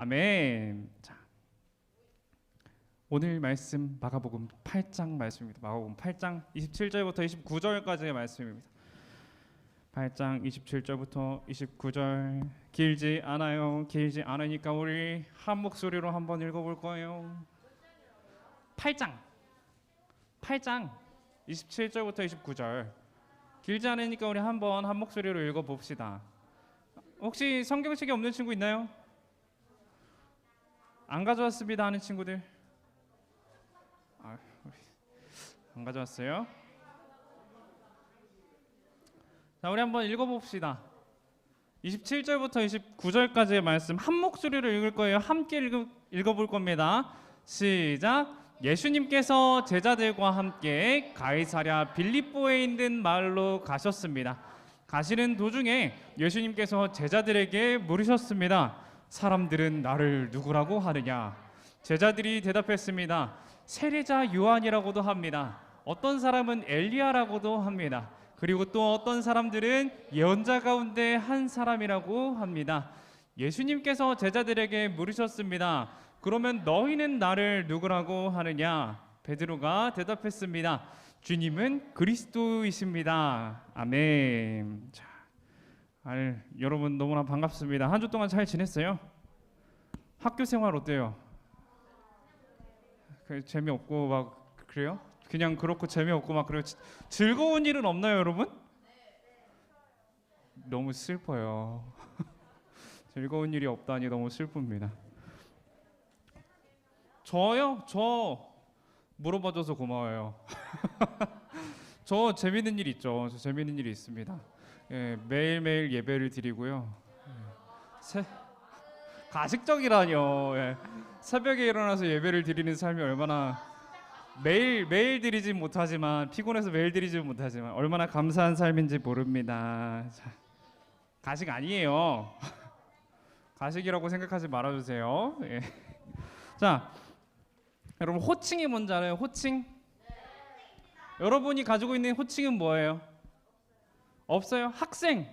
아멘. 자, 오늘 말씀 마가복음 8장 말씀입니다. 마가복음 8장 27절부터 29절까지의 말씀입니다. 8장 27절부터 29절 길지 않아요. 길지 않으니까 우리 한 목소리로 한번 읽어볼 거예요. 8장 27절부터 29절 길지 않으니까 우리 한번 한 목소리로 읽어봅시다. 혹시 성경책이 없는 친구 있나요? 안 가져왔습니다 하는 친구들? 안 가져왔어요? 자, 우리 한번 읽어봅시다. 27절부터 29절까지의 말씀 한 목소리로 읽을 거예요. 함께 읽어볼 겁니다. 시작. 예수님께서 제자들과 함께 가이사랴 빌립보에 있는 마을로 가셨습니다. 가시는 도중에 예수님께서 제자들에게 물으셨습니다. 사람들은 나를 누구라고 하느냐? 제자들이 대답했습니다. 세례자 요한이라고도 합니다. 어떤 사람은 엘리야라고도 합니다. 그리고 또 어떤 사람들은 예언자 가운데 한 사람이라고 합니다. 예수님께서 제자들에게 물으셨습니다. 그러면 너희는 나를 누구라고 하느냐? 베드로가 대답했습니다. 주님은 그리스도이십니다. 아멘. 자, 여러분 너무나 반갑습니다. 한 주 동안 잘 지냈어요? 학교 생활 어때요? 재미없고 막 그래요? 그냥 그렇고 재미없고 막 그래요? 즐거운 일은 없나요, 여러분? 너무 슬퍼요. 즐거운 일이 없다니 너무 슬픕니다. 저요? 저 물어봐줘서 고마워요. 저 재밌는 일 있죠. 저 재밌는 일이 있습니다. 예, 매일매일 예배를 드리고요. 가식적이라뇨. 예. 새벽에 일어나서 예배를 드리는 삶이 얼마나 매일 드리진 못하지만 피곤해서 매일 드리진 못하지만 얼마나 감사한 삶인지 모릅니다. 자, 가식 아니에요. 가식이라고 생각하지 말아주세요. 예. 자, 여러분 호칭이 뭔지 알아요? 호칭? 여러분이 가지고 있는 호칭은 뭐예요? 없어요? 학생.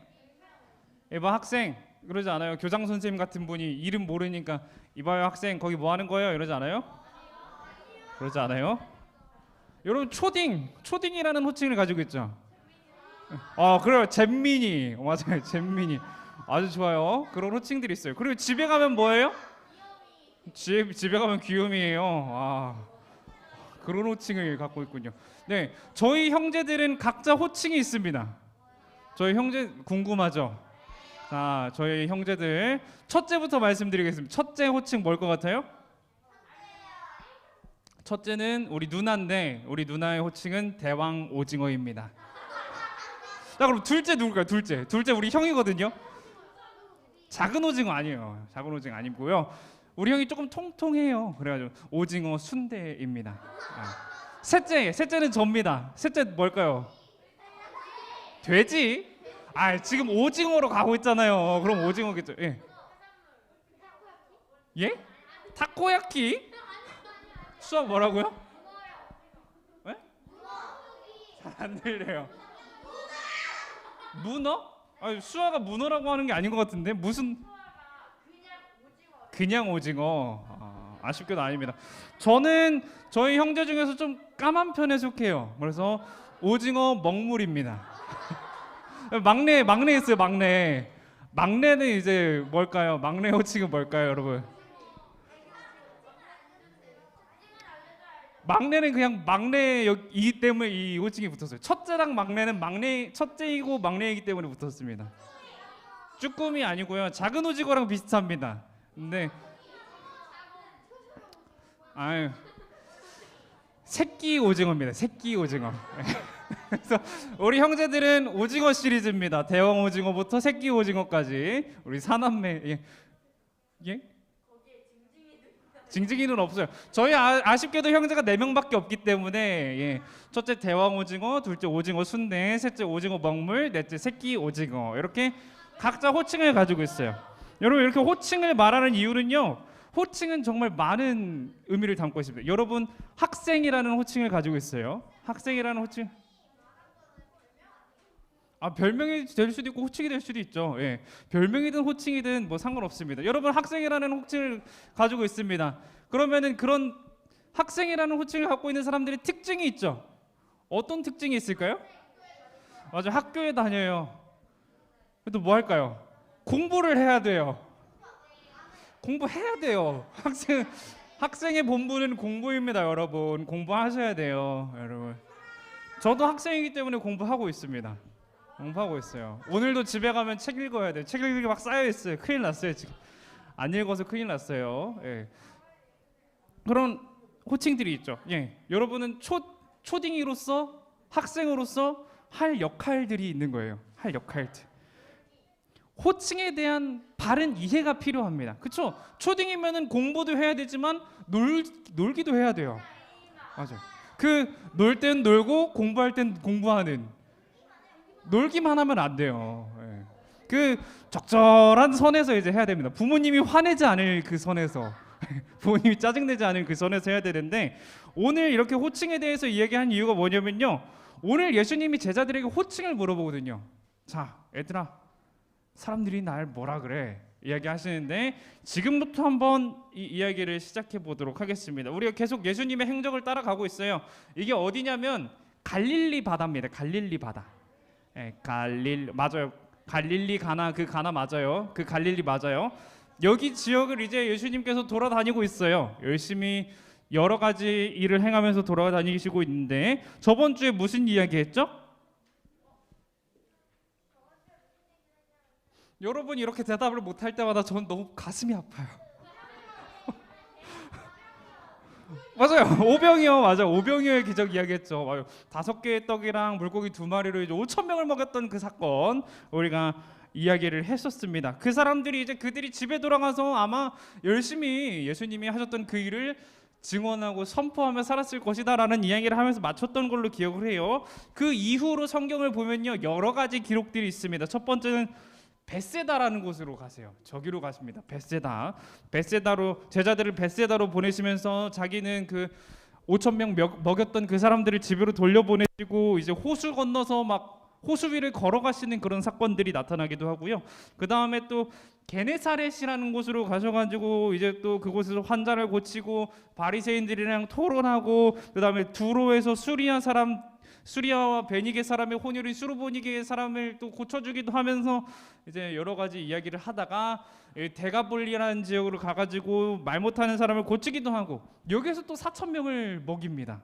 이봐 학생 그러지 않아요? 교장 선생님 같은 분이 이름 모르니까 이봐요 학생 거기 뭐 하는 거예요? 이러지 않아요? 그러지 않아요? 여러분 초딩이라는 호칭을 가지고 있죠. 그래요. 잼민이. 맞아요. 잼민이. 아주 좋아요. 그런 호칭들이 있어요. 그리고 집에 가면 뭐예요? 집에 가면 귀요미예요. 그런 호칭을 갖고 있군요. 네, 저희 형제들은 각자 호칭이 있습니다. 저희 형제 궁금하죠? 자, 저희 형제들 첫째부터 말씀드리겠습니다. 첫째 호칭 뭘 것 같아요? 첫째는 우리 누나인데 우리 누나의 호칭은 대왕 오징어입니다. 자, 그럼 둘째 누굴까요? 둘째 우리 형이거든요. 작은 오징어 아니에요. 작은 오징어 아니고요. 우리 형이 조금 통통해요. 그래가지고 오징어 순대입니다. 셋째는 접니다. 셋째 뭘까요? 돼지? 지금 오징어로 가고 있잖아요. 그럼 오징어겠죠. 예? 타코야키? 수학 뭐라고요? 예? 잘 안 들려요. 문어? 수아가 문어라고 하는 게 아닌 것 같은데 무슨? 그냥 오징어. 아쉽게도 아닙니다. 저는 저희 형제 중에서 좀 까만 편에 속해요. 그래서 오징어 먹물입니다. 막내 있어요. 막내는 이제 뭘까요? 막내 호칭은 뭘까요, 여러분? 막내는 그냥 막내이기 때문에 이 호칭이 붙었어요. 첫째랑 막내는 첫째이고 막내이기 때문에 붙었습니다. 쭈꾸미 아니고요. 작은 오징어랑 비슷합니다. 근데 새끼 오징어입니다. 새끼 오징어. 그래서 우리 형제들은 오징어 시리즈입니다. 대왕 오징어부터 새끼 오징어까지 우리 사남매. 예? 징징이는 없어요. 저희 아쉽게도 형제가 4명밖에 없기 때문에 첫째 대왕 오징어, 둘째 오징어 순대, 셋째 오징어 먹물, 넷째 새끼 오징어 이렇게 각자 호칭을 가지고 있어요. 여러분 이렇게 호칭을 말하는 이유는요. 호칭은 정말 많은 의미를 담고 있습니다. 여러분 학생이라는 호칭을 가지고 있어요. 학생이라는 호칭 별명이 될 수도 있고 호칭이 될 수도 있죠. 예. 별명이든 호칭이든 뭐 상관없습니다. 여러분 학생이라는 호칭을 가지고 있습니다. 그러면은 그런 학생이라는 호칭을 갖고 있는 사람들의 특징이 있죠. 어떤 특징이 있을까요? 맞아, 학교에 다녀요. 또 뭐 할까요? 공부를 해야 돼요. 공부해야 돼요. 학생의 본분은 공부입니다, 여러분. 공부하셔야 돼요, 여러분. 저도 학생이기 때문에 공부하고 있습니다. 공부하고 있어요. 오늘도 집에 가면 책 읽어야 돼요. 책 읽기 막 쌓여 있어요. 큰일 났어요 지금. 안 읽어서 큰일 났어요. 예. 그런 호칭들이 있죠. 예. 여러분은 초딩이로서 학생으로서 할 역할들이 있는 거예요. 할 역할들. 호칭에 대한 바른 이해가 필요합니다. 그렇죠? 초딩이면은 공부도 해야 되지만 놀기도 해야 돼요. 맞아요. 그 놀 땐 놀고 공부할 땐 공부하는. 놀기만 하면 안 돼요. 예. 그 적절한 선에서 이제 해야 됩니다. 부모님이 화내지 않을 그 선에서, 부모님이 짜증내지 않을 그 선에서 해야 되는데, 오늘 이렇게 호칭에 대해서 이야기한 이유가 뭐냐면요, 오늘 예수님이 제자들에게 호칭을 물어보거든요. 자, 얘들아, 사람들이 날 뭐라 그래? 이야기하시는데 지금부터 한번 이 이야기를 시작해 보도록 하겠습니다. 우리가 계속 예수님의 행적을 따라가고 있어요. 이게 어디냐면 갈릴리 바다입니다. 갈릴리 바다. 예, 맞아요. 갈릴리 가나, 그 가나 맞아요. 그 갈릴리 맞아요. 여기 지역을 이제 예수님께서 돌아다니고 있어요. 열심히 여러 가지 일을 행하면서 돌아다니시고 있는데, 저번 주에 무슨 이야기 했죠? 여러분이 이렇게 대답을 못할 때마다 저는 너무 가슴이 아파요. 맞아요. 오병이어, 맞아. 오병이어의 기적 이야기했죠. 맞아요. 5개의 떡이랑 물고기 2마리로 이제 5천 명을 먹였던 그 사건 우리가 이야기를 했었습니다. 그 사람들이 이제 그들이 집에 돌아가서 아마 열심히 예수님이 하셨던 그 일을 증언하고 선포하며 살았을 것이다라는 이야기를 하면서 마쳤던 걸로 기억을 해요. 그 이후로 성경을 보면요, 여러 가지 기록들이 있습니다. 첫 번째는 베세다라는 곳으로 가세요. 저기로 가십니다. 베세다로 제자들을 베세다로 보내시면서 자기는 그 5천 명 먹였던 그 사람들을 집으로 돌려보내시고 이제 호수 건너서 막 호수 위를 걸어가시는 그런 사건들이 나타나기도 하고요. 그 다음에 또 게네사렛이라는 곳으로 가셔가지고 이제 또 그곳에서 환자를 고치고 바리새인들이랑 토론하고, 그 다음에 두로에서 수리아와 베니게 사람의 혼혈인 수르보니게 사람을 또 고쳐주기도 하면서 이제 여러 가지 이야기를 하다가 데가볼리라는 지역으로 가가지고 말 못하는 사람을 고치기도 하고, 여기에서 또 4천 명을 먹입니다.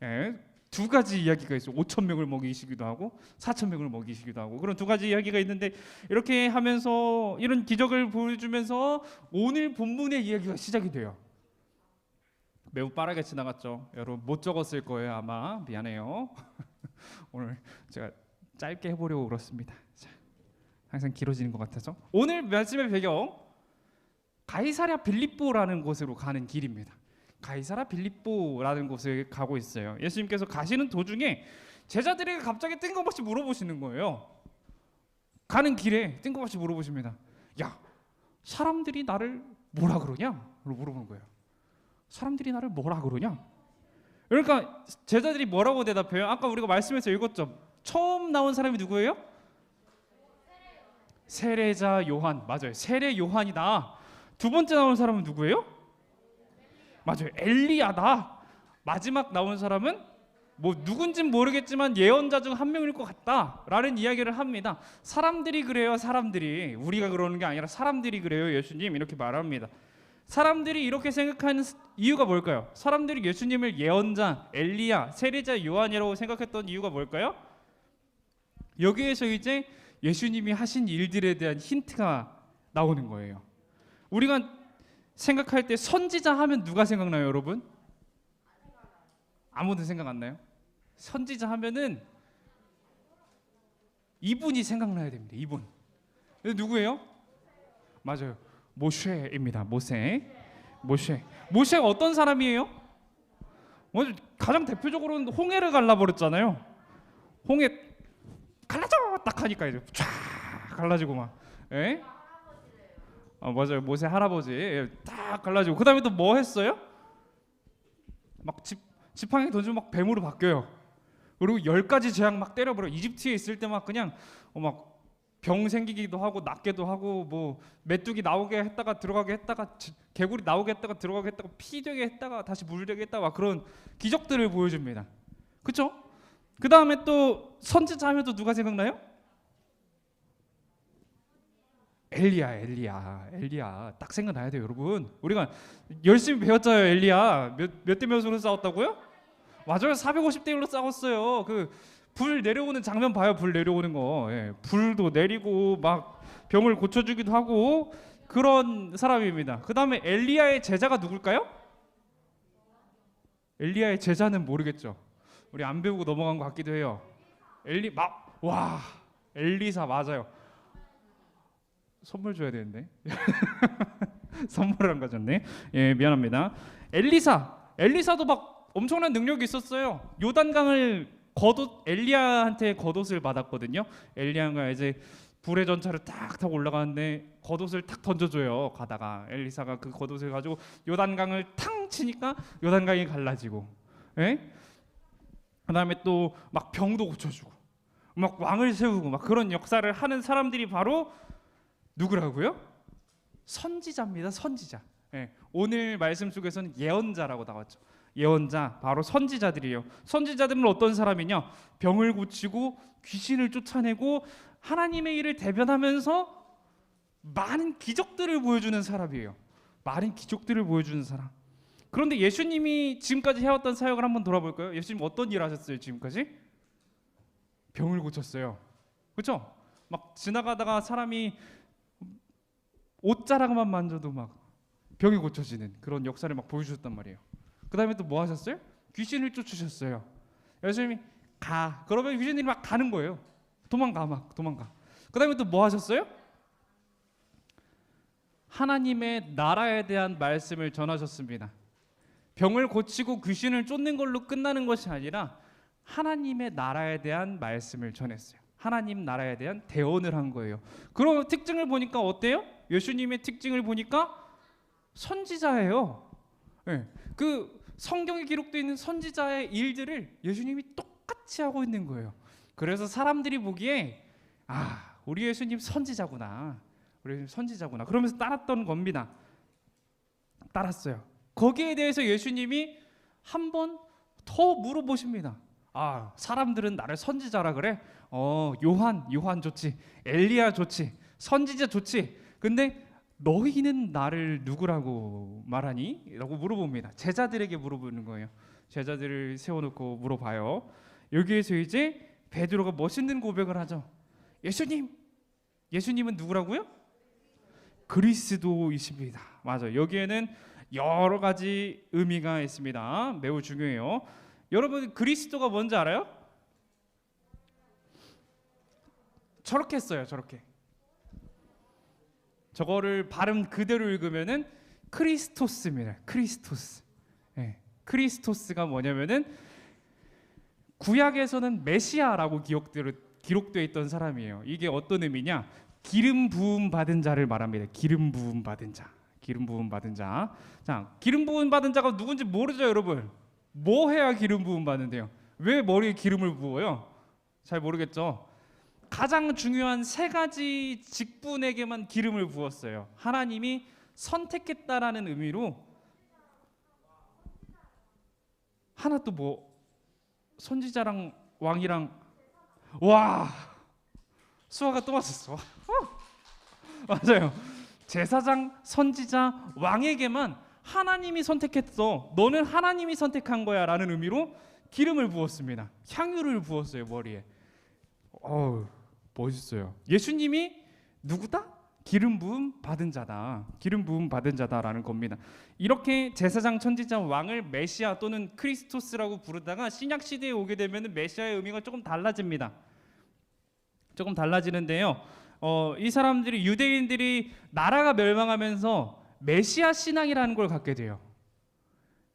예, 2가지 이야기가 있어요. 5천 명을 먹이시기도 하고 4천 명을 먹이시기도 하고, 그런 2가지 이야기가 있는데, 이렇게 하면서 이런 기적을 보여주면서 오늘 본문의 이야기가 시작이 돼요. 매우 빠르게 지나갔죠. 여러분 못 적었을 거예요 아마. 미안해요. 오늘 제가 짧게 해보려고 그렇습니다. 자, 항상 길어지는 것 같아서. 오늘 말씀의 배경, 가이사랴 빌립보라는 곳으로 가는 길입니다. 가이사랴 빌립보라는 곳에 가고 있어요. 예수님께서 가시는 도중에 제자들에게 갑자기 뜬금없이 물어보시는 거예요. 가는 길에 뜬금없이 물어보십니다. 야, 사람들이 나를 뭐라 그러냐? 물어보는 거예요. 사람들이 나를 뭐라 그러냐? 그러니까 제자들이 뭐라고 대답해요? 아까 우리가 말씀에서 읽었죠. 처음 나온 사람이 누구예요? 세례자 요한. 맞아요. 세례 요한이다. 2번째 나온 사람은 누구예요? 맞아요. 엘리야다. 마지막 나온 사람은 뭐 누군진 모르겠지만 예언자 중 한 명일 것 같다라는 이야기를 합니다. 사람들이 그래요. 사람들이. 우리가 그러는 게 아니라 사람들이 그래요. 예수님 이렇게 말합니다. 사람들이 이렇게 생각하는 이유가 뭘까요? 사람들이 예수님을 예언자, 엘리야, 세례자 요한이라고 생각했던 이유가 뭘까요? 여기에서 이제 예수님이 하신 일들에 대한 힌트가 나오는 거예요. 우리가 생각할 때 선지자 하면 누가 생각나요, 여러분? 아무도 생각 안 나요? 선지자 하면은 이분이 생각나야 됩니다. 이분. 누구예요? 맞아요. 모세입니다. 모세가 어떤 사람이에요? 먼저 가장 대표적으로는 홍해를 갈라버렸잖아요. 홍해 갈라져 딱 하니까 이제 쫙 갈라지고 막, 예? 맞아요. 모세 할아버지 딱 갈라지고, 그 다음에 또 뭐 했어요? 막 지팡이 던지면 막 뱀으로 바뀌어요. 그리고 10가지 재앙 막 때려버려. 이집트에 있을 때 막 그냥 막 병 생기기도 하고 낫게도 하고 뭐 메뚜기 나오게 했다가 들어가게 했다가 개구리 나오게 했다가 들어가게 했다가 피 되게 했다가 다시 물 되게 했다가 그런 기적들을 보여줍니다. 그렇죠? 그 다음에 또 선지자 하면 또 누가 생각나요? 엘리야 딱 생각나야 돼요, 여러분. 우리가 열심히 배웠잖아요. 엘리야 몇 대 몇으로 싸웠다고요? 맞아요, 450대 1로 싸웠어요. 그 불 내려오는 장면 봐요. 불 내려오는 거. 예, 불도 내리고 막 병을 고쳐주기도 하고 그런 사람입니다. 그 다음에 엘리야의 제자가 누굴까요? 엘리야의 제자는 모르겠죠. 우리 안 배우고 넘어간 것 같기도 해요. 와 엘리사 맞아요. 선물 줘야 되는데 선물을 안 가졌네. 예, 미안합니다. 엘리사도 막 엄청난 능력이 있었어요. 요단강을 엘리야한테 겉옷을 받았거든요. 엘리야가 이제 불의 전차를 딱 타고 올라가는데 겉옷을 탁 던져줘요. 가다가 엘리사가 그 겉옷을 가지고 요단강을 탕 치니까 요단강이 갈라지고, 예? 그다음에 또 막 병도 고쳐주고, 막 왕을 세우고 막 그런 역사를 하는 사람들이 바로 누구라고요? 선지자입니다. 선지자. 예, 오늘 말씀 속에서는 예언자라고 나왔죠. 예언자, 바로 선지자들이에요. 선지자들은 어떤 사람이냐? 병을 고치고 귀신을 쫓아내고 하나님의 일을 대변하면서 많은 기적들을 보여주는 사람이에요. 많은 기적들을 보여주는 사람. 그런데 예수님이 지금까지 해왔던 사역을 한번 돌아볼까요? 예수님 어떤 일 하셨어요? 지금까지? 병을 고쳤어요. 그렇죠? 막 지나가다가 사람이 옷자락만 만져도 막 병이 고쳐지는 그런 역사를 막 보여주셨단 말이에요. 그 다음에 또 뭐 하셨어요? 귀신을 쫓으셨어요. 예수님이 가. 그러면 귀신들이 막 가는 거예요. 도망가. 그 다음에 또 뭐 하셨어요? 하나님의 나라에 대한 말씀을 전하셨습니다. 병을 고치고 귀신을 쫓는 걸로 끝나는 것이 아니라 하나님의 나라에 대한 말씀을 전했어요. 하나님 나라에 대한 대언을 한 거예요. 그런 특징을 보니까 어때요? 예수님의 특징을 보니까 선지자예요. 네. 그 성경에 기록되어 있는 선지자의 일들을 예수님이 똑같이 하고 있는 거예요. 그래서 사람들이 보기에 우리 예수님 선지자구나. 그러면서 따랐던 겁니다. 따랐어요. 거기에 대해서 예수님이 한 번 더 물어보십니다. 사람들은 나를 선지자라 그래? 요한 좋지. 엘리야 좋지. 선지자 좋지. 근데 너희는 나를 누구라고 말하니? 라고 물어봅니다. 제자들에게 물어보는 거예요. 제자들을 세워놓고 물어봐요. 여기에서 이제 베드로가 멋있는 고백을 하죠. 예수님은 누구라고요? 그리스도이십니다. 맞아요. 여기에는 여러 가지 의미가 있습니다. 매우 중요해요. 여러분 그리스도가 뭔지 알아요? 저렇게 써요. 저렇게. 저거를 발음 그대로 읽으면은 크리스토스입니다. 크리스토스. 네. 크리스토스가 뭐냐면은 구약에서는 메시아라고 기록되어 있던 사람이에요. 이게 어떤 의미냐? 기름 부음 받은 자를 말합니다. 기름 부음 받은 자. 자, 기름 부음 받은 자가 누군지 모르죠, 여러분? 뭐 해야 기름 부음 받는데요? 왜 머리에 기름을 부어요? 잘 모르겠죠. 가장 중요한 3가지 직분에게만 기름을 부었어요. 하나님이 선택했다라는 의미로. 하나 또 뭐 선지자랑 왕이랑 수아가 또 맞았어. 맞아요. 제사장, 선지자, 왕에게만 하나님이 선택했어. 너는 하나님이 선택한 거야 라는 의미로 기름을 부었습니다. 향유를 부었어요, 머리에. 멋있어요. 예수님이 누구다? 기름 부음 받은 자다라는 겁니다. 이렇게 제사장, 선지자, 왕을 메시아 또는 크리스토스라고 부르다가 신약 시대에 오게 되면 메시아의 의미가 조금 달라집니다. 조금 달라지는데요. 이 사람들이, 유대인들이 나라가 멸망하면서 메시아 신앙이라는 걸 갖게 돼요.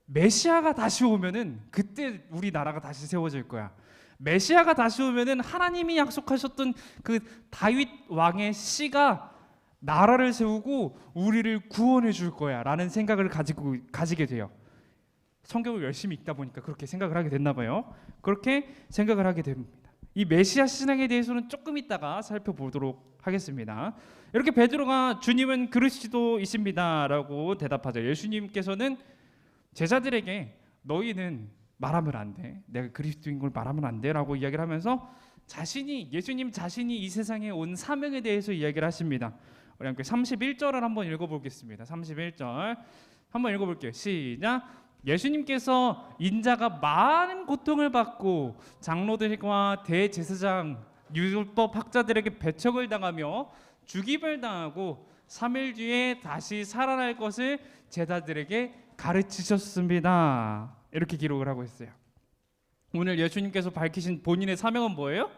메시아가 다시 오면은 그때 우리 나라가 다시 세워질 거야. 메시아가 다시 오면은 하나님이 약속하셨던 그 다윗 왕의 씨가 나라를 세우고 우리를 구원해 줄 거야 라는 생각을 가지게 돼요. 성경을 열심히 읽다 보니까 그렇게 생각을 하게 됐나 봐요. 그렇게 생각을 하게 됩니다. 이 메시아 신앙에 대해서는 조금 있다가 살펴보도록 하겠습니다. 이렇게 베드로가 주님은 그리스도이십니다라고 대답하죠. 예수님께서는 제자들에게 너희는 말하면 안 돼. 내가 그리스도인 걸 말하면 안 돼라고 이야기를 하면서 예수님 자신이 이 세상에 온 사명에 대해서 이야기를 하십니다. 우리 함께 31절을 한번 읽어보겠습니다. 31절 한번 읽어볼게요. 시작. 예수님께서 인자가 많은 고통을 받고 장로들과 대제사장 율법 학자들에게 배척을 당하며 죽임을 당하고 3일 뒤에 다시 살아날 것을 제자들에게 가르치셨습니다. 이렇게 기록을 하고 있어요. 오늘 예수님께서 밝히신 본인의 사명은 뭐예요?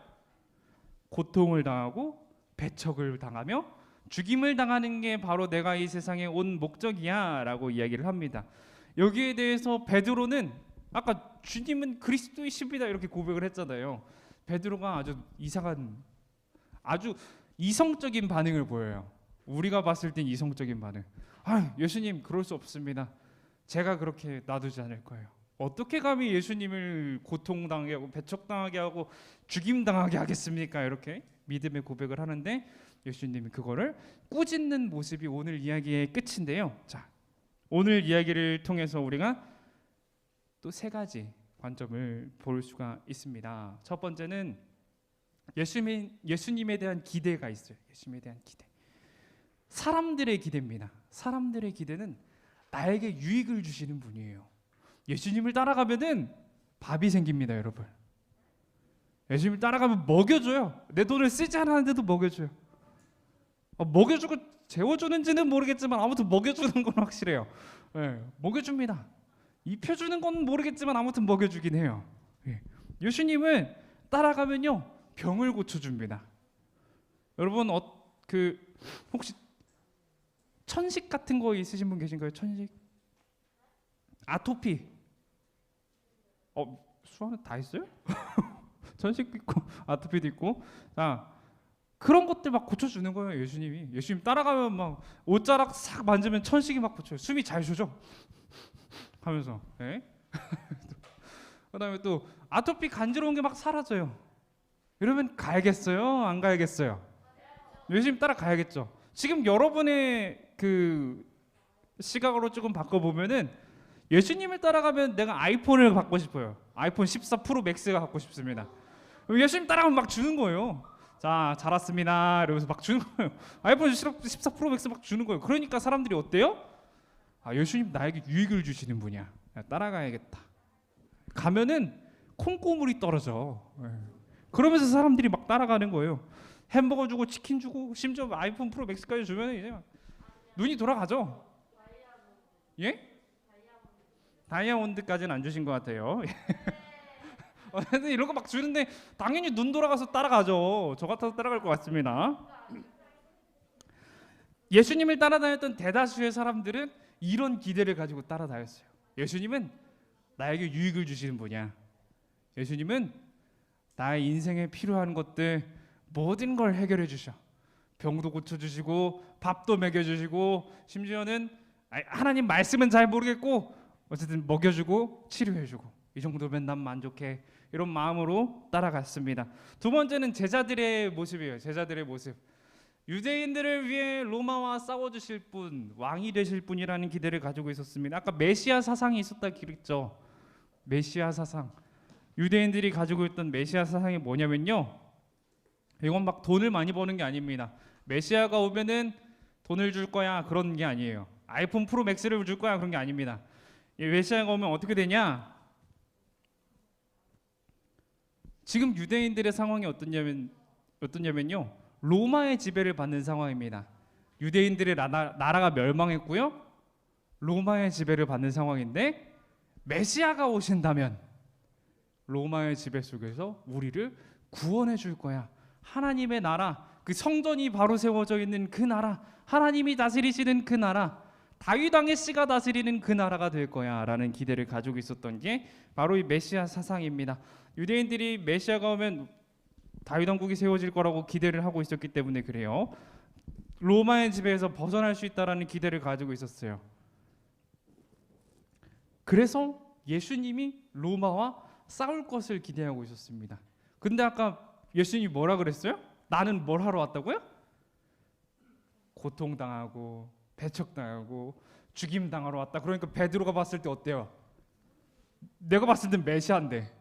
고통을 당하고 배척을 당하며 죽임을 당하는 게 바로 내가 이 세상에 온 목적이야 라고 이야기를 합니다. 여기에 대해서 베드로는 아까 주님은 그리스도이십니다 이렇게 고백을 했잖아요. 베드로가 아주 이상한, 아주 이성적인 반응을 보여요. 우리가 봤을 땐 이성적인 반응. 예수님 그럴 수 없습니다. 제가 그렇게 놔두지 않을 거예요. 어떻게 감히 예수님을 고통당하게 하고 배척당하게 하고 죽임당하게 하겠습니까? 이렇게 믿음의 고백을 하는데 예수님이 그거를 꾸짖는 모습이 오늘 이야기의 끝인데요. 자, 오늘 이야기를 통해서 우리가 또 세 가지 관점을 볼 수가 있습니다. 첫 번째는 예수님에 대한 기대가 있어요. 예수님에 대한 기대. 사람들의 기대입니다. 사람들의 기대는 나에게 유익을 주시는 분이에요. 예수님을 따라가면은 밥이 생깁니다, 여러분. 예수님을 따라가면 먹여줘요. 내 돈을 쓰지 않았는데도 먹여줘요. 먹여주고 재워주는지는 모르겠지만 아무튼 먹여주는 건 확실해요. 먹여줍니다. 입혀주는 건 모르겠지만 아무튼 먹여주긴 해요. 예수님은 따라가면요 병을 고쳐줍니다. 여러분 혹시 천식 같은 거 있으신 분 계신가요? 천식? 아토피. 수아는 다 있어요? 천식도 있고 아토피도 있고. 자, 그런 것들 막 고쳐주는 거예요. 예수님 따라가면 막 옷자락 싹 만지면 천식이 막 고쳐요. 숨이 잘 쉬죠 하면서. 그다음에 또 아토피 간지러운 게 막 사라져요. 이러면 가야겠어요? 안 가야겠어요? 예수님 따라가야겠죠. 지금 여러분의 그 시각으로 조금 바꿔보면은 예수님을 따라가면 내가 아이폰을 갖고 싶어요. 아이폰 14 프로 맥스가 갖고 싶습니다. 예수님 따라가면 막 주는 거예요. 자, 잘 왔습니다 이러면서 막 주는 거예요. 아이폰 14 프로 맥스 막 주는 거예요. 그러니까 사람들이 어때요? 예수님 나에게 유익을 주시는 분이야. 따라가야겠다. 가면은 콩고물이 떨어져. 그러면서 사람들이 막 따라가는 거예요. 햄버거 주고 치킨 주고 심지어 아이폰 프로 맥스까지 주면 이제 눈이 돌아가죠. 예? 다이아몬드까지는 안 주신 것 같아요. 근데 이런 거 막 주는데 당연히 눈 돌아가서 따라가죠. 저 같아서 따라갈 것 같습니다. 예수님을 따라다녔던 대다수의 사람들은 이런 기대를 가지고 따라다녔어요. 예수님은 나에게 유익을 주시는 분이야. 예수님은 나의 인생에 필요한 것들 모든 걸 해결해 주셔. 병도 고쳐주시고 밥도 먹여주시고 심지어는 하나님 말씀은 잘 모르겠고 어쨌든 먹여주고 치료해주고 이 정도면 난 만족해. 이런 마음으로 따라갔습니다. 두 번째는 제자들의 모습이에요. 제자들의 모습. 유대인들을 위해 로마와 싸워주실 분, 왕이 되실 분이라는 기대를 가지고 있었습니다. 아까 메시아 사상이 있었다 그랬죠. 메시아 사상. 유대인들이 가지고 있던 메시아 사상이 뭐냐면요, 이건 막 돈을 많이 버는 게 아닙니다. 메시아가 오면은 돈을 줄 거야 그런 게 아니에요. 아이폰 프로 맥스를 줄 거야 그런 게 아닙니다. 이 메시아가 오면 어떻게 되냐? 지금 유대인들의 상황이 어떻냐면요, 로마의 지배를 받는 상황입니다. 유대인들의 나라가 멸망했고요, 로마의 지배를 받는 상황인데 메시아가 오신다면 로마의 지배 속에서 우리를 구원해 줄 거야. 하나님의 나라, 그 성전이 바로 세워져 있는 그 나라, 하나님이 다스리시는 그 나라, 다윗 왕의 씨가 다스리는 그 나라가 될 거야 라는 기대를 가지고 있었던 게 바로 이 메시아 사상입니다. 유대인들이 메시아가 오면 다윗 왕국이 세워질 거라고 기대를 하고 있었기 때문에 그래요. 로마의 지배에서 벗어날 수 있다라는 기대를 가지고 있었어요. 그래서 예수님이 로마와 싸울 것을 기대하고 있었습니다. 근데 아까 예수님이 뭐라 그랬어요? 나는 뭘 하러 왔다고요? 고통당하고 배척당하고 죽임당하러 왔다. 그러니까 베드로가 봤을 때 어때요? 내가 봤을 땐 메시아인데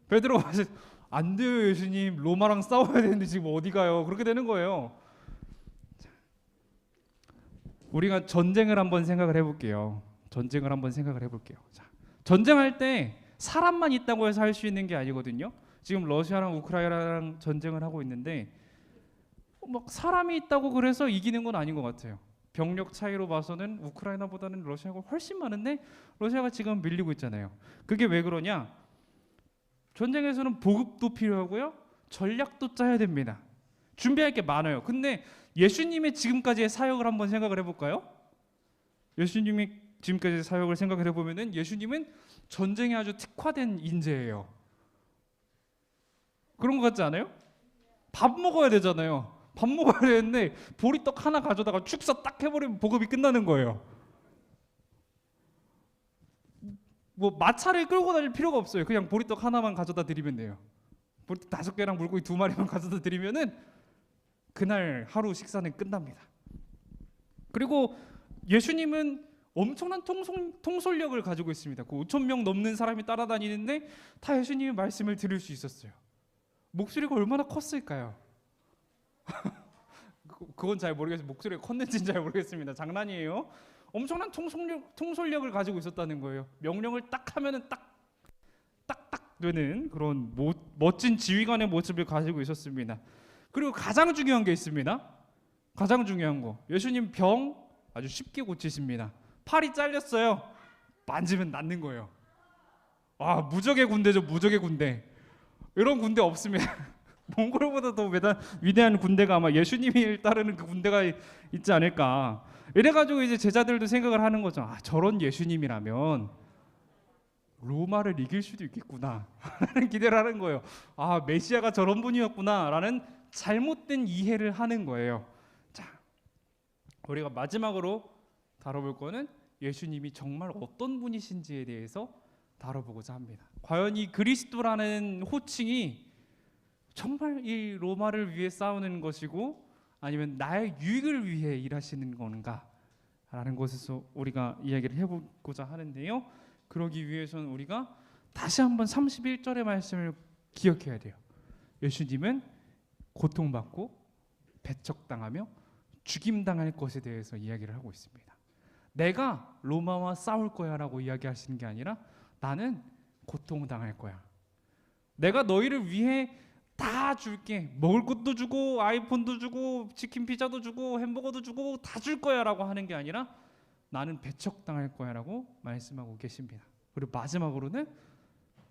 베드로가 봤을 때 안 돼요 예수님, 로마랑 싸워야 되는데 지금 어디 가요? 그렇게 되는 거예요. 우리가 전쟁을 한번 생각을 해볼게요. 자, 전쟁할 때 사람만 있다고 해서 할 수 있는 게 아니거든요. 지금 러시아랑 우크라이나랑 전쟁을 하고 있는데 막 사람이 있다고 그래서 이기는 건 아닌 것 같아요. 병력 차이로 봐서는 우크라이나보다는 러시아가 훨씬 많은데 러시아가 지금 밀리고 있잖아요. 그게 왜 그러냐? 전쟁에서는 보급도 필요하고요, 전략도 짜야 됩니다. 준비할 게 많아요. 근데 예수님의 지금까지의 사역을 한번 생각을 해볼까요? 예수님이 지금까지의 사역을 생각을 해보면은 예수님은 전쟁에 아주 특화된 인재예요. 그런 것 같지 않아요? 밥 먹어야 되잖아요. 밥 먹어야 되는데 보리떡 하나 가져다가 축사 딱 해버리면 보급이 끝나는 거예요. 뭐 마차를 끌고 다닐 필요가 없어요. 그냥 보리떡 하나만 가져다 드리면 돼요. 보리떡 5개랑 물고기 2마리만 가져다 드리면은 그날 하루 식사는 끝납니다. 그리고 예수님은 엄청난 통솔력을 가지고 있습니다. 그 5천 명 넘는 사람이 따라다니는데 다 예수님의 말씀을 들을 수 있었어요. 목소리가 얼마나 컸을까요? 그건 잘 모르겠어요. 목소리가 컸는지는 잘 모르겠습니다. 장난이에요. 엄청난 통솔력을 가지고 있었다는 거예요. 명령을 딱 하면은 딱딱딱 되는 그런 멋진 지휘관의 모습을 가지고 있었습니다. 그리고 가장 중요한 게 있습니다. 가장 중요한 거, 예수님 병 아주 쉽게 고치십니다. 팔이 잘렸어요. 만지면 낫는 거예요. 아, 무적의 군대죠. 무적의 군대. 이런 군대 없습니다. 몽골보다 더 위대한 군대가 아마 예수님이 따르는 그 군대가 있지 않을까. 이래가지고 이제 제자들도 생각을 하는 거죠. 아, 저런 예수님이라면 로마를 이길 수도 있겠구나 라는 기대를 하는 거예요. 아, 메시아가 저런 분이었구나 라는 잘못된 이해를 하는 거예요. 자, 우리가 마지막으로 다뤄볼 거는 예수님이 정말 어떤 분이신지에 대해서 다뤄보고자 합니다. 과연 이 그리스도라는 호칭이 정말 이 로마를 위해 싸우는 것이고 아니면 나의 유익을 위해 일하시는 건가 라는 것에서 우리가 이야기를 해보고자 하는데요. 그러기 위해서는 우리가 다시 한번 31절의 말씀을 기억해야 돼요. 예수님은 고통받고 배척당하며 죽임당할 것에 대해서 이야기를 하고 있습니다. 내가 로마와 싸울 거야 라고 이야기하시는 게 아니라 나는 고통당할 거야. 내가 너희를 위해 다 줄게. 먹을 것도 주고 아이폰도 주고 치킨 피자도 주고 햄버거도 주고 다 줄 거야 라고 하는 게 아니라 나는 배척당할 거야 라고 말씀하고 계십니다. 그리고 마지막으로는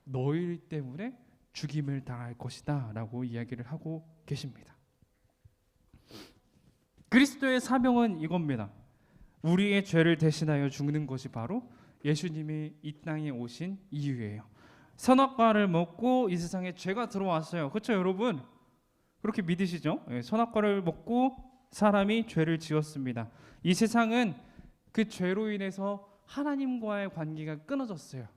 너희 때문에 죽임을 당할 것이다 라고 이야기를 하고 계십니다. 그리스도의 사명은 이겁니다. 우리의 죄를 대신하여 죽는 것이 바로 예수님이 이 땅에 오신 이유예요. 선악과를 먹고 이 세상에 죄가 들어왔어요. 그렇죠 여러분? 그렇게 믿으시죠? 선악과를 먹고 사람이 죄를 지었습니다. 이 세상은 그 죄로 인해서 하나님과의 관계가 끊어졌어요.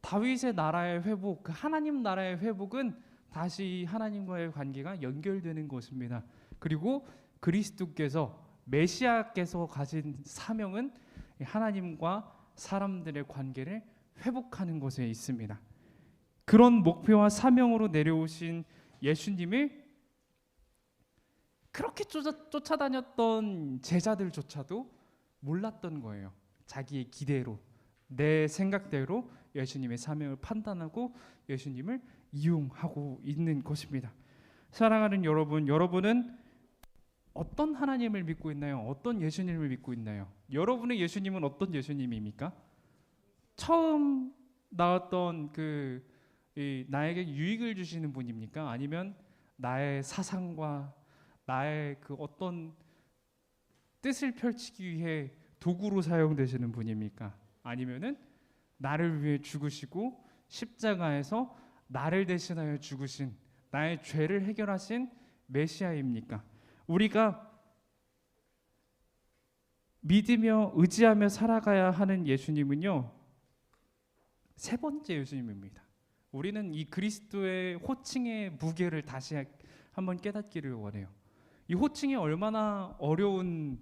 다윗의 나라의 회복, 그 하나님 나라의 회복은 다시 하나님과의 관계가 연결되는 것입니다. 그리고 그리스도께서 메시아께서 가진 사명은 하나님과 사람들의 관계를 회복하는 것에 있습니다. 그런 목표와 사명으로 내려오신 예수님을 그렇게 쫓아다녔던 제자들조차도 몰랐던 거예요. 자기의 기대로, 내 생각대로 예수님의 사명을 판단하고 예수님을 이용하고 있는 것입니다. 사랑하는 여러분, 여러분은 어떤 하나님을 믿고 있나요? 어떤 예수님을 믿고 있나요? 여러분의 예수님은 어떤 예수님입니까? 처음 나왔던 나에게 유익을 주시는 분입니까? 아니면 나의 사상과 나의 그 어떤 뜻을 펼치기 위해 도구로 사용되시는 분입니까? 아니면은 나를 위해 죽으시고 십자가에서 나를 대신하여 죽으신 나의 죄를 해결하신 메시아입니까? 우리가 믿으며 의지하며 살아가야 하는 예수님은요, 세 번째 예수님입니다. 우리는 이 그리스도의 호칭의 무게를 다시 한번 깨닫기를 원해요. 이 호칭이 얼마나 어려운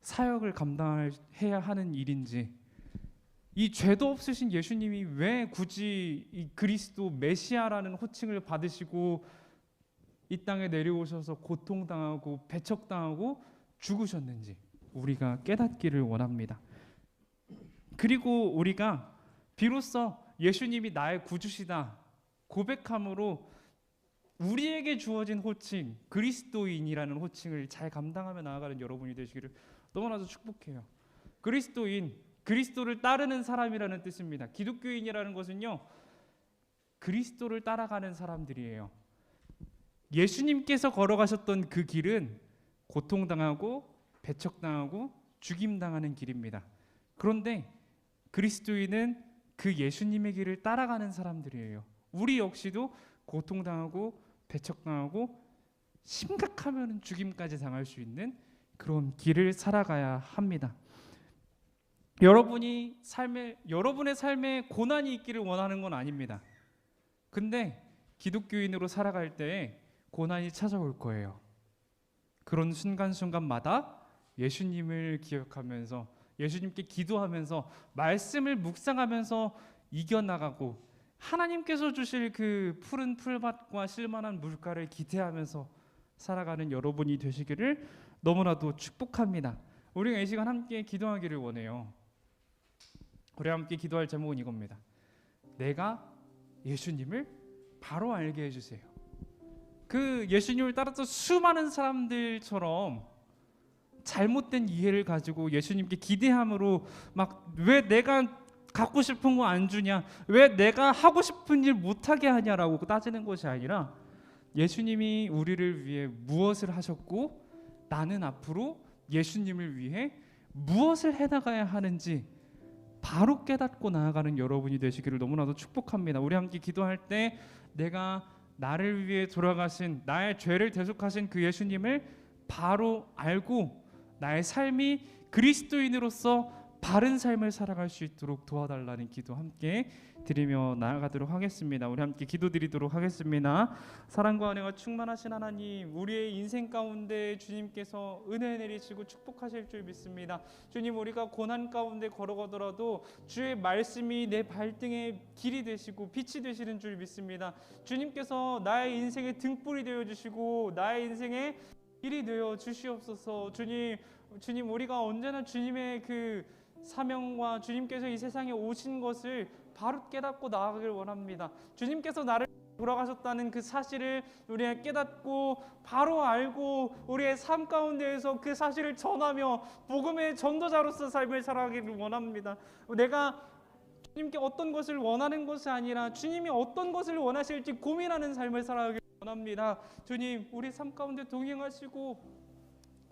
사역을 감당해야 하는 일인지, 이 죄도 없으신 예수님이 왜 굳이 이 그리스도 메시아라는 호칭을 받으시고 이 땅에 내려오셔서 고통당하고 배척당하고 죽으셨는지 우리가 깨닫기를 원합니다. 그리고 우리가 비로소 예수님이 나의 구주시다 고백함으로 우리에게 주어진 호칭, 그리스도인이라는 호칭을 잘 감당하며 나아가는 여러분이 되시기를 너무나도 축복해요. 그리스도인, 그리스도를 따르는 사람이라는 뜻입니다. 기독교인이라는 것은요, 그리스도를 따라가는 사람들이에요. 예수님께서 걸어가셨던 그 길은 고통당하고 배척당하고 죽임당하는 길입니다. 그런데 그리스도인은 그 예수님의 길을 따라가는 사람들이에요. 우리 역시도 고통당하고 배척당하고 심각하면 죽임까지 당할 수 있는 그런 길을 살아가야 합니다. 여러분의 삶에 고난이 있기를 원하는 건 아닙니다. 근데 기독교인으로 살아갈 때 고난이 찾아올 거예요. 그런 순간순간마다 예수님을 기억하면서 예수님께 기도하면서 말씀을 묵상하면서 이겨나가고 하나님께서 주실 그 푸른 풀밭과 실만한 물가를 기대하면서 살아가는 여러분이 되시기를 너무나도 축복합니다. 우리가 이 시간 함께 기도하기를 원해요. 우리 함께 기도할 제목은 이겁니다. 내가 예수님을 바로 알게 해주세요. 그 예수님을 따라서 수많은 사람들처럼 잘못된 이해를 가지고 예수님께 기대함으로 막 왜 내가 갖고 싶은 거 안 주냐, 왜 내가 하고 싶은 일 못하게 하냐라고 따지는 것이 아니라 예수님이 우리를 위해 무엇을 하셨고 나는 앞으로 예수님을 위해 무엇을 해나가야 하는지 바로 깨닫고 나아가는 여러분이 되시기를 너무나도 축복합니다. 우리 함께 기도할 때 내가 나를 위해 돌아가신, 나의 죄를 대속하신 그 예수님을 바로 알고 나의 삶이 그리스도인으로서 바른 삶을 살아갈 수 있도록 도와달라는 기도 함께 드리며 나아가도록 하겠습니다. 우리 함께 기도드리도록 하겠습니다. 사랑과 은혜가 충만하신 하나님, 우리의 인생 가운데 주님께서 은혜 내리시고 축복하실 줄 믿습니다. 주님, 우리가 고난 가운데 걸어가더라도 주의 말씀이 내 발등에 길이 되시고 빛이 되시는 줄 믿습니다. 주님께서 나의 인생의 등불이 되어주시고 나의 인생의 길이 되어 주시옵소서. 주님, 우리가 언제나 주님의 그 사명과 주님께서 이 세상에 오신 것을 바로 깨닫고 나아가길 원합니다. 주님께서 나를 돌아가셨다는 그 사실을 우리가 깨닫고 바로 알고 우리의 삶 가운데에서 그 사실을 전하며 복음의 전도자로서 삶을 살아가기를 원합니다. 내가 주님께 어떤 것을 원하는 것이 아니라 주님이 어떤 것을 원하실지 고민하는 삶을 살아가기를 원합니다. 주님, 우리 삶 가운데 동행하시고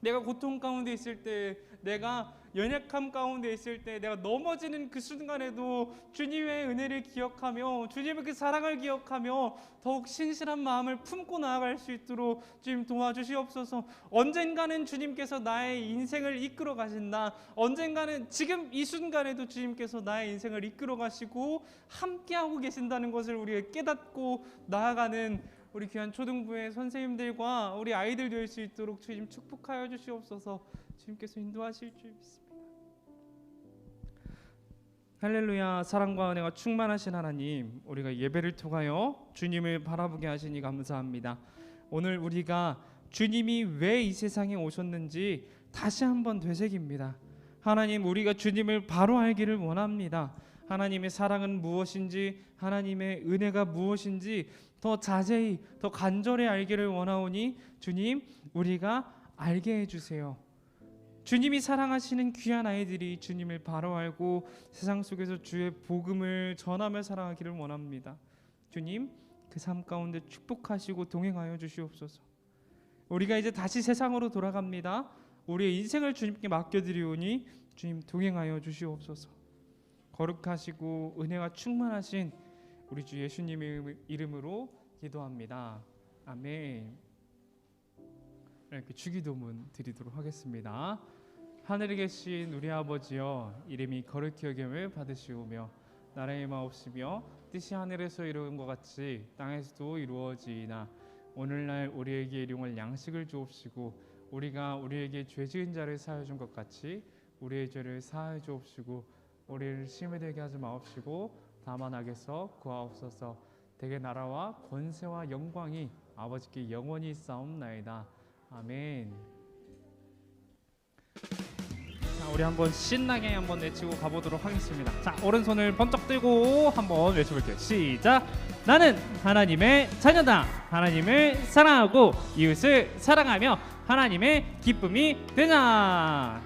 내가 고통 가운데 있을 때, 내가 연약함 가운데 있을 때, 내가 넘어지는 그 순간에도 주님의 은혜를 기억하며 주님의 그 사랑을 기억하며 더욱 신실한 마음을 품고 나아갈 수 있도록 주님 도와주시옵소서. 언젠가는 주님께서 나의 인생을 이끌어 가신다. 언젠가는 지금 이 순간에도 주님께서 나의 인생을 이끌어 가시고 함께하고 계신다는 것을 우리가 깨닫고 나아가는 우리 귀한 초등부의 선생님들과 우리 아이들 될 수 있도록 주님 축복하여 주시옵소서. 주님께서 인도하실 줄 믿습니다. 할렐루야. 사랑과 은혜가 충만하신 하나님, 우리가 예배를 통하여 주님을 바라보게 하시니 감사합니다. 오늘 우리가 주님이 왜 이 세상에 오셨는지 다시 한번 되새깁니다. 하나님, 우리가 주님을 바로 알기를 원합니다. 하나님의 사랑은 무엇인지, 하나님의 은혜가 무엇인지 더 자세히, 더 간절히 알기를 원하오니 주님, 우리가 알게 해주세요. 주님이 사랑하시는 귀한 아이들이 주님을 바로 알고 세상 속에서 주의 복음을 전하며 살아가기를 원합니다. 주님, 그 삶 가운데 축복하시고 동행하여 주시옵소서. 우리가 이제 다시 세상으로 돌아갑니다. 우리의 인생을 주님께 맡겨드리오니 주님 동행하여 주시옵소서. 거룩하시고 은혜가 충만하신 우리 주 예수님의 이름으로 기도합니다. 아멘. 이렇게 주기도문 드리도록 하겠습니다. 하늘에 계신 우리 아버지여, 이름이 거룩히 여김을 받으시오며 나라의 마옵시며 뜻이 하늘에서 이루어진 것 같이 땅에서도 이루어지이다. 오늘날 우리에게 일용할 양식을 주옵시고 우리가 우리에게 죄 지은 자를 사하여 준 것 같이 우리의 죄를 사하여 주옵시고 우리를 시험에 들게 하지 마옵시고 다만 악에서 구하옵소서. 대개 나라와 권세와 영광이 아버지께 영원히 있사옵나이다. 아멘. 자, 우리 한번 신나게 한번 외치고 가보도록 하겠습니다. 자, 오른손을 번쩍 들고 한번 외쳐볼게요. 시작. 나는 하나님의 자녀다. 하나님을 사랑하고 이웃을 사랑하며 하나님의 기쁨이 되자.